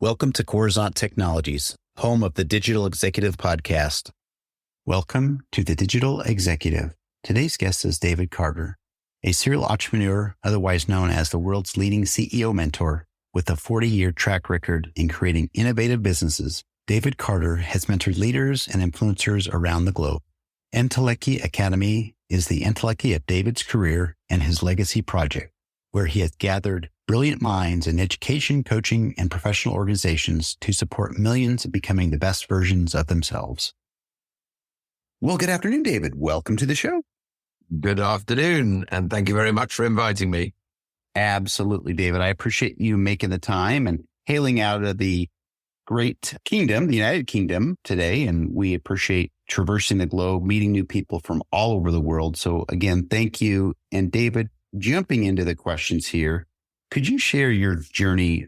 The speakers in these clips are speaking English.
Welcome to Coruzant Technologies, home of the Digital Executive Podcast. Welcome to the Digital Executive. Today's guest is David Carter, a serial entrepreneur, otherwise known as the world's leading CEO mentor, with a 40-year track record in creating innovative businesses. David Carter has mentored leaders and influencers around the globe. Entelechy Academy is the entelechy of David's career and his legacy project, where he has gathered brilliant minds in education, coaching, and professional organizations to support millions in becoming the best versions of themselves. Well, good afternoon, David. Welcome to the show. Good afternoon, and thank you very much for inviting me. Absolutely, David. I appreciate you making the time and hailing out of the great kingdom, the United Kingdom today, and we appreciate traversing the globe, meeting new people from all over the world. So again, thank you. And David, jumping into the questions here, could you share your journey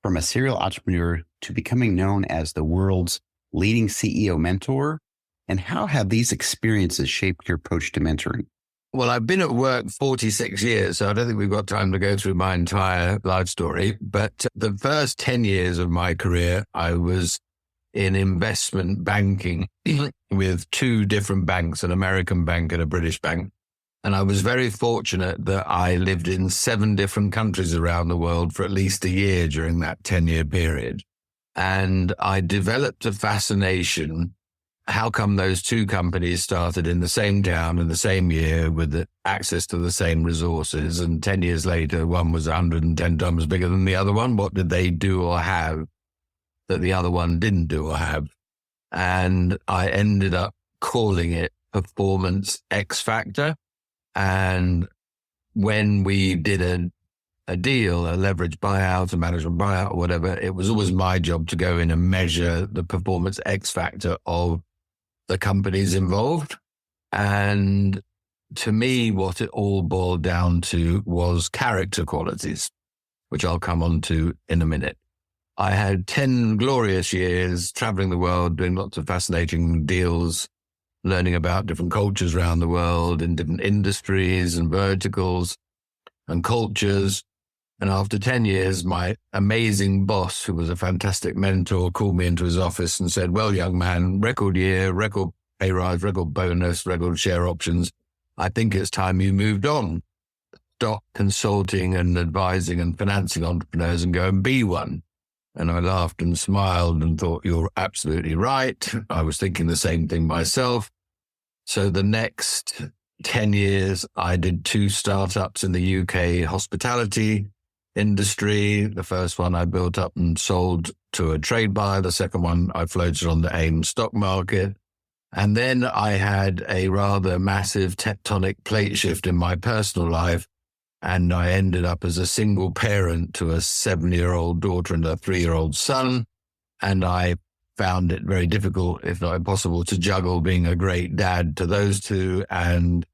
from a serial entrepreneur to becoming known as the world's leading CEO mentor? And how have these experiences shaped your approach to mentoring? Well, I've been at work 46 years, so I don't think we've got time to go through my entire life story. But the first 10 years of my career, I was in investment banking with two different banks, an American bank and a British bank. And I was very fortunate that I lived in 7 different countries around the world for at least a year during that 10-year period. And I developed a fascination. How come those two companies started in the same town in the same year with the access to the same resources? And 10 years later, one was 110 times bigger than the other one. What did they do or have that the other one didn't do or have? And I ended up calling it Performance X Factor. And when we did a deal, a leverage buyout, a management buyout, or whatever, it was always my job to go in and measure the performance X factor of the companies involved. And to me, what it all boiled down to was character qualities, which I'll come on to in a minute. I had 10 glorious years traveling the world, doing lots of fascinating deals, learning about different cultures around the world in different industries and verticals and cultures. And after 10 years, my amazing boss, who was a fantastic mentor, called me into his office and said, well, young man, record year, record pay rise, record bonus, record share options. I think it's time you moved on. Stop consulting and advising and financing entrepreneurs and go and be one. And I laughed and smiled and thought, you're absolutely right. I was thinking the same thing myself. So the next 10 years, I did 2 startups in the UK hospitality industry. The first one I built up and sold to a trade buyer. The second one I floated on the AIM stock market. And then I had a rather massive tectonic plate shift in my personal life. And I ended up as a single parent to a 7-year-old daughter and a 3-year-old son. And I found it very difficult, if not impossible, to juggle being a great dad to those two and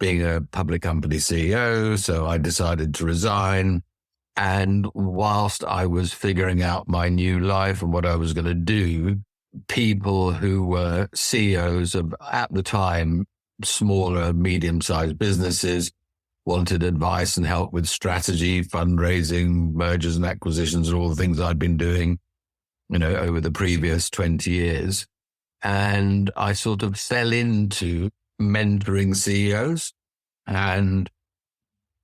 being a public company CEO. So I decided to resign. And whilst I was figuring out my new life and what I was going to do, people who were CEOs of, at the time, smaller, medium-sized businesses wanted advice and help with strategy, fundraising, mergers and acquisitions, and all the things I'd been doing, over the previous 20 years. And I sort of fell into mentoring CEOs and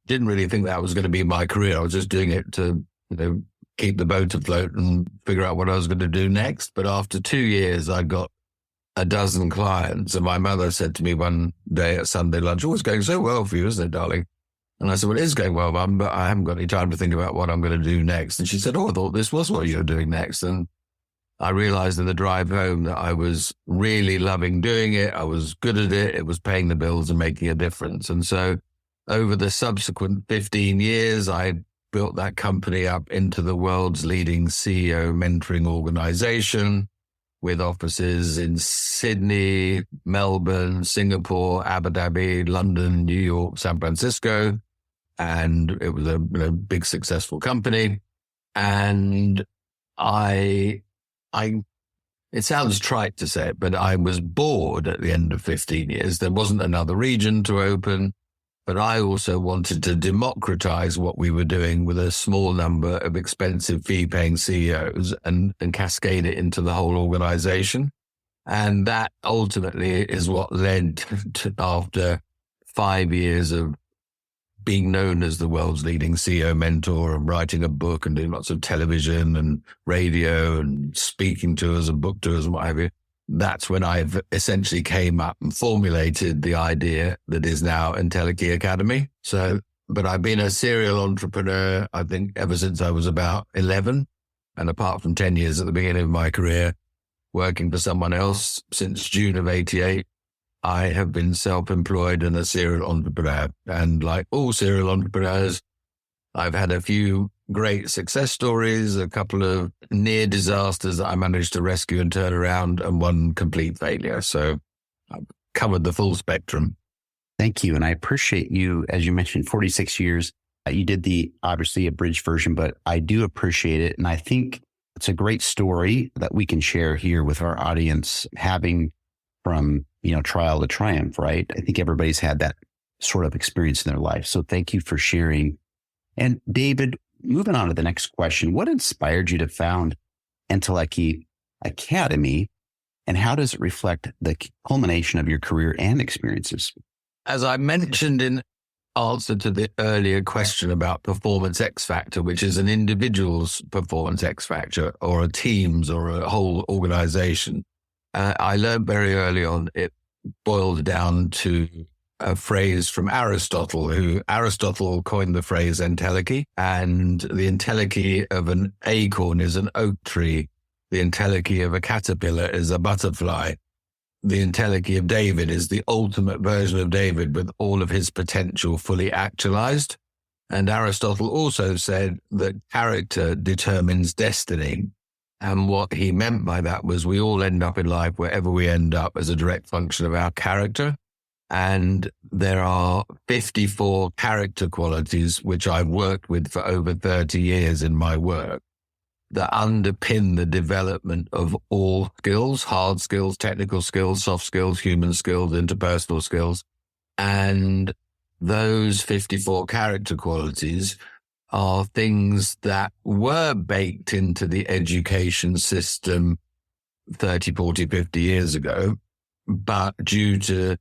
didn't really think that was going to be my career. I was just doing it to, keep the boat afloat and figure out what I was going to do next. But after 2 years, I got a dozen clients. And my mother said to me one day at Sunday lunch, oh, it's going so well for you, isn't it, darling? And I said, well, it is going well, Mum, but I haven't got any time to think about what I'm going to do next. And she said, oh, I thought this was what you were doing next. And I realized in the drive home that I was really loving doing it. I was good at it. It was paying the bills and making a difference. And so over the subsequent 15 years, I built that company up into the world's leading CEO mentoring organization with offices in Sydney, Melbourne, Singapore, Abu Dhabi, London, New York, San Francisco. And it was a big successful company. And it sounds trite to say it, but I was bored at the end of 15 years. There wasn't another region to open. But I also wanted to democratize what we were doing with a small number of expensive fee-paying CEOs and cascade it into the whole organization. And that ultimately is what led to, after 5 years of being known as the world's leading CEO mentor and writing a book and doing lots of television and radio and speaking tours and book tours and what have you. That's when I've essentially came up and formulated the idea that is now Entelechy Academy. But I've been a serial entrepreneur, I think, ever since I was about 11. And apart from 10 years at the beginning of my career, working for someone else since June of 88, I have been self-employed and a serial entrepreneur. And like all serial entrepreneurs, I've had a few great success stories, a couple of near disasters that I managed to rescue and turn around, and one complete failure. So I've covered the full spectrum. Thank you. And I appreciate you, as you mentioned, 46 years. You did the obviously abridged version, but I do appreciate it. And I think it's a great story that we can share here with our audience, having from, trial to triumph, right? I think everybody's had that sort of experience in their life. So thank you for sharing. And David, moving on to the next question, what inspired you to found Entelechy Academy, and how does it reflect the culmination of your career and experiences? As I mentioned in answer to the earlier question about performance X factor, which is an individual's performance X factor or a team's or a whole organization, I learned very early on it boiled down to a phrase from Aristotle, Aristotle coined the phrase entelechy, and the entelechy of an acorn is an oak tree. The entelechy of a caterpillar is a butterfly. The entelechy of David is the ultimate version of David with all of his potential fully actualized. And Aristotle also said that character determines destiny. And what he meant by that was we all end up in life wherever we end up as a direct function of our character. And there are 54 character qualities, which I've worked with for over 30 years in my work, that underpin the development of all skills, hard skills, technical skills, soft skills, human skills, interpersonal skills. And those 54 character qualities are things that were baked into the education system 30, 40, 50 years ago, but due to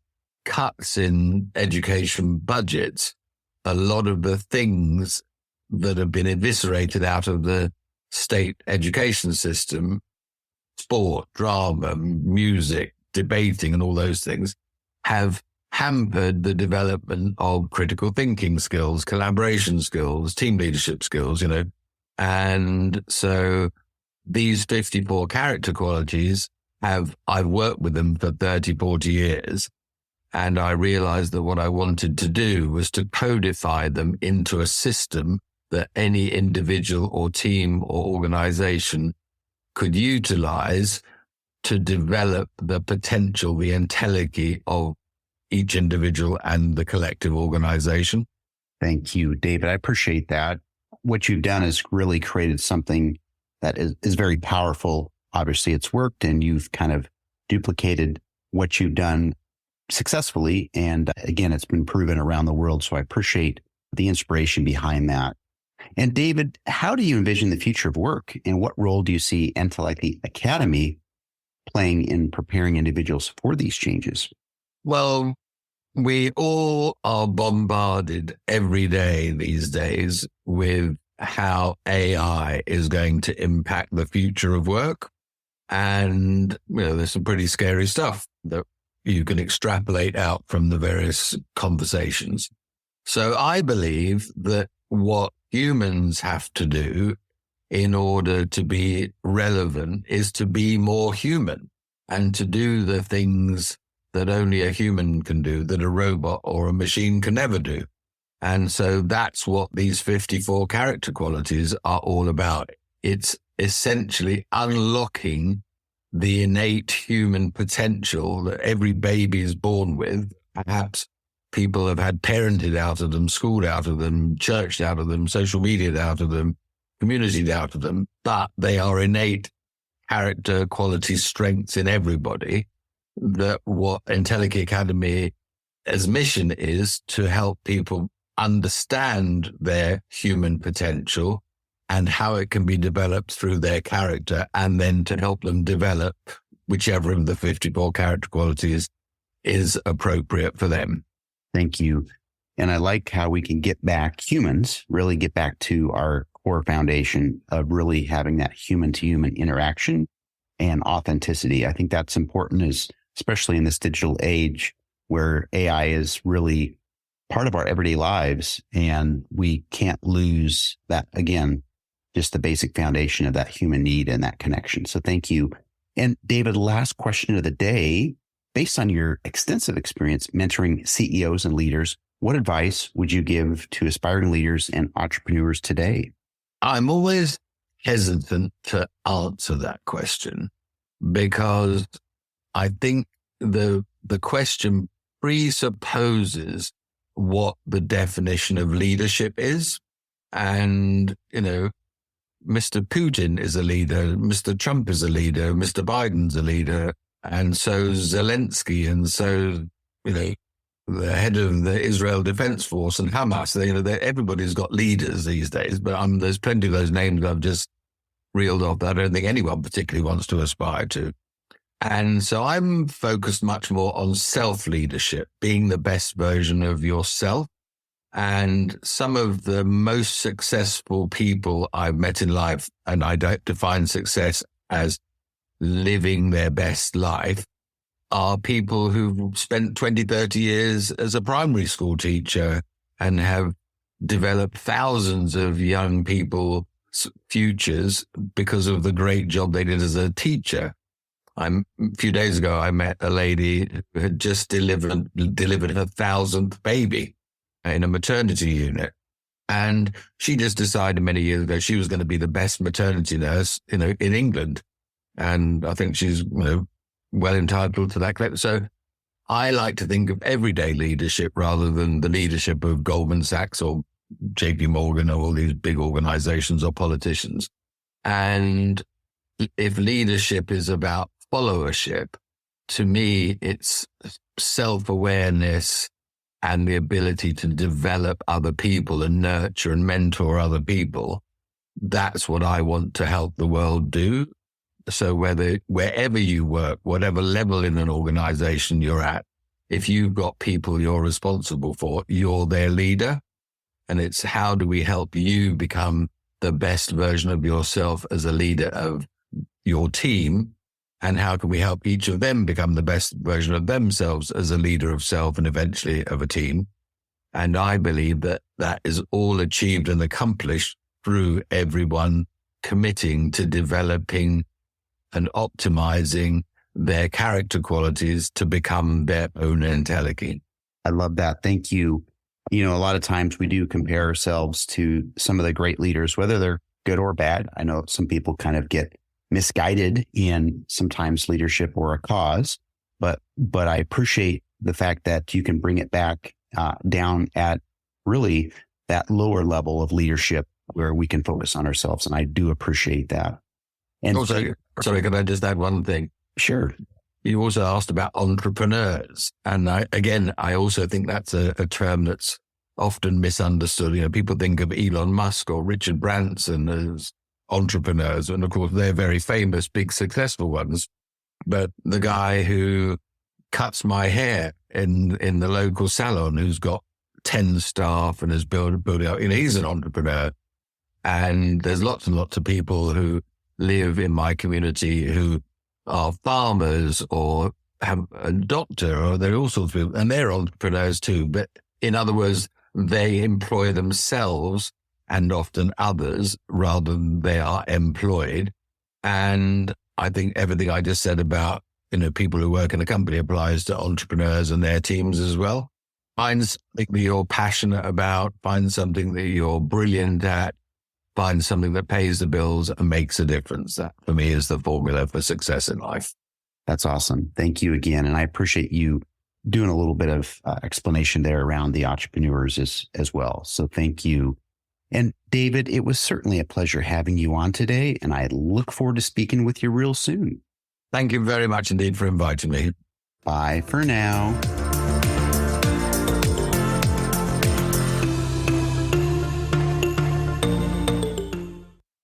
cuts in education budgets, a lot of the things that have been eviscerated out of the state education system, sport, drama, music, debating, and all those things, have hampered the development of critical thinking skills, collaboration skills, team leadership skills, And so these 54 character qualities I've worked with them for 30, 40 years. And I realized that what I wanted to do was to codify them into a system that any individual or team or organization could utilize to develop the potential, the entelechy of each individual and the collective organization. Thank you, David. I appreciate that. What you've done is really created something that is very powerful. Obviously, it's worked, and you've kind of duplicated what you've done successfully. And again, it's been proven around the world. So I appreciate the inspiration behind that. And David, how do you envision the future of work, and what role do you see Entelechy Academy playing in preparing individuals for these changes? Well, we all are bombarded every day these days with how AI is going to impact the future of work. And, there's some pretty scary stuff that you can extrapolate out from the various conversations. So I believe that what humans have to do in order to be relevant is to be more human and to do the things that only a human can do, that a robot or a machine can never do. And so that's what these 54 character qualities are all about. It's essentially unlocking the innate human potential that every baby is born with. Perhaps people have had parented out of them, schooled out of them, churched out of them, social media'd out of them, community'd out of them, but they are innate character quality strengths in everybody, that what Entelechy Academy as mission is to help people understand their human potential and how it can be developed through their character, and then to help them develop whichever of the 54 character qualities is appropriate for them. Thank you. And I like how we can get back, humans, really get back to our core foundation of really having that human to human interaction and authenticity. I think that's important, especially in this digital age where AI is really part of our everyday lives, and we can't lose that, again, just the basic foundation of that human need and that connection. So thank you. And David, last question of the day, based on your extensive experience mentoring CEOs and leaders, what advice would you give to aspiring leaders and entrepreneurs today? I'm always hesitant to answer that question because I think the question presupposes what the definition of leadership is. And, Mr. Putin is a leader, Mr. Trump is a leader, Mr. Biden's a leader, and so Zelensky, and so, the head of the Israel Defense Force and Hamas. Everybody's got leaders these days, but there's plenty of those names I've just reeled off that I don't think anyone particularly wants to aspire to. And so I'm focused much more on self-leadership, being the best version of yourself. And some of the most successful people I've met in life, and I don't define success as living their best life, are people who've spent 20, 30 years as a primary school teacher and have developed thousands of young people's futures because of the great job they did as a teacher. A few days ago, I met a lady who had just delivered her 1,000th baby in a maternity unit. And she just decided many years ago she was going to be the best maternity nurse, in England. And I think she's, well entitled to that credit. So I like to think of everyday leadership rather than the leadership of Goldman Sachs or JP Morgan or all these big organizations or politicians. And if leadership is about followership, to me, it's self-awareness and the ability to develop other people and nurture and mentor other people. That's what I want to help the world do. So wherever you work, whatever level in an organization you're at, if you've got people you're responsible for, you're their leader. And it's how do we help you become the best version of yourself as a leader of your team? And how can we help each of them become the best version of themselves as a leader of self and eventually of a team? And I believe that that is all achieved and accomplished through everyone committing to developing and optimizing their character qualities to become their own intelligence. I love that. Thank you. A lot of times we do compare ourselves to some of the great leaders, whether they're good or bad. I know some people kind of get misguided in sometimes leadership or a cause, but I appreciate the fact that you can bring it back down at really that lower level of leadership where we can focus on ourselves. And I do appreciate that. And also, sorry, can I just add one thing? Sure. You also asked about entrepreneurs. And I also think that's a term that's often misunderstood. People think of Elon Musk or Richard Branson as entrepreneurs. And of course, they're very famous, big, successful ones. But the guy who cuts my hair in the local salon, who's got 10 staff and is building up, he's an entrepreneur. And there's lots and lots of people who live in my community who are farmers or have a doctor, or they're all sorts of people, and they're entrepreneurs too. But in other words, they employ themselves and often others rather than they are employed. And I think everything I just said about, people who work in a company applies to entrepreneurs and their teams as well. Find something that you're passionate about, find something that you're brilliant at, find something that pays the bills and makes a difference. That for me is the formula for success in life. That's awesome. Thank you again. And I appreciate you doing a little bit of explanation there around the entrepreneurs as well. So thank you. And David, it was certainly a pleasure having you on today, and I look forward to speaking with you real soon. Thank you very much indeed for inviting me. Bye for now.